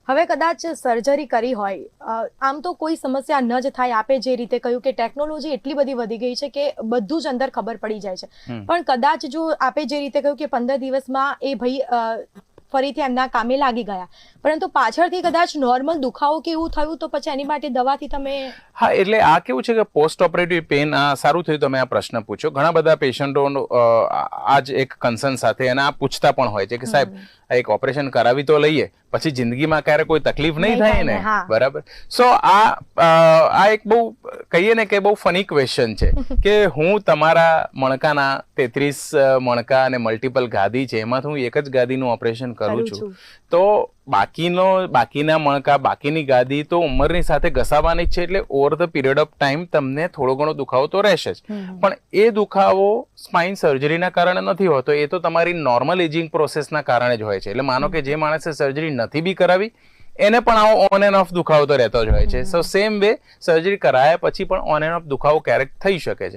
હવે કદાચ સર્જરી કરી હોય, આમ તો કોઈ સમસ્યા ન જ થાય. આપે જે રીતે કહ્યું કે ટેકનોલોજી એટલી બધી વધી ગઈ છે કે બધું જ અંદર ખબર પડી જાય છે. પણ કદાચ જો આપે જે રીતે કહ્યું કે 15 દિવસમાં એ ભાઈ ફરીથી એમના કામે લાગી ગયા, પરંતુ પાછળથી કદાચ નોર્મલ દુખાવો કે એવું થયું તો પછી એની માટે દવાથી તમે... હા, એટલે આ કેવું છે કે પોસ્ટ ઓપરેટિવ પેન, સારું થયું તમે આ પ્રશ્ન પૂછ્યો. ઘણા બધા પેશન્ટો આ જ એક કન્સર્ન સાથે અને આ પૂછતા પણ હોય છે કે સાહેબ એક ઓપરેશન કરાવી તો લઈએ, પછી જિંદગીમાં ક્યારે કોઈ તકલીફ નહીં થાય ને, બરાબર? સો આ એક બહુ કહીએ ને કે બહુ ફની ક્વેશ્ચન છે કે હું તમારા મણકાના 33 મણકા અને મલ્ટિપલ ગાદી છે, એમાંથી હું એક જ ગાદીનું ઓપરેશન કરું છું, તો બાકીના મણકા, બાકીની ગાદી તો ઉંમરની સાથે ઘસાવાની જ છે, એટલે over the period of time તમને થોડો ઘણો દુખાવો તો રહેશે જ. પણ એ દુખાવો સ્પાઇન સર્જરીના કારણે નથી હોતો, એ તો તમારી નોર્મલ એજિંગ પ્રોસેસના કારણે જ હોય છે. એટલે માનો કે જે માણસે સર્જરી નથી બી કરાવી એને પણ આવો ઓન એન્ડ ઓફ દુખાવો તો રહેતો જ હોય છે. સો સેમ વે સર્જરી કરાયા પછી પણ ઓન એન્ડ ઓફ દુખાવો ક્યારેક થઈ શકે છે.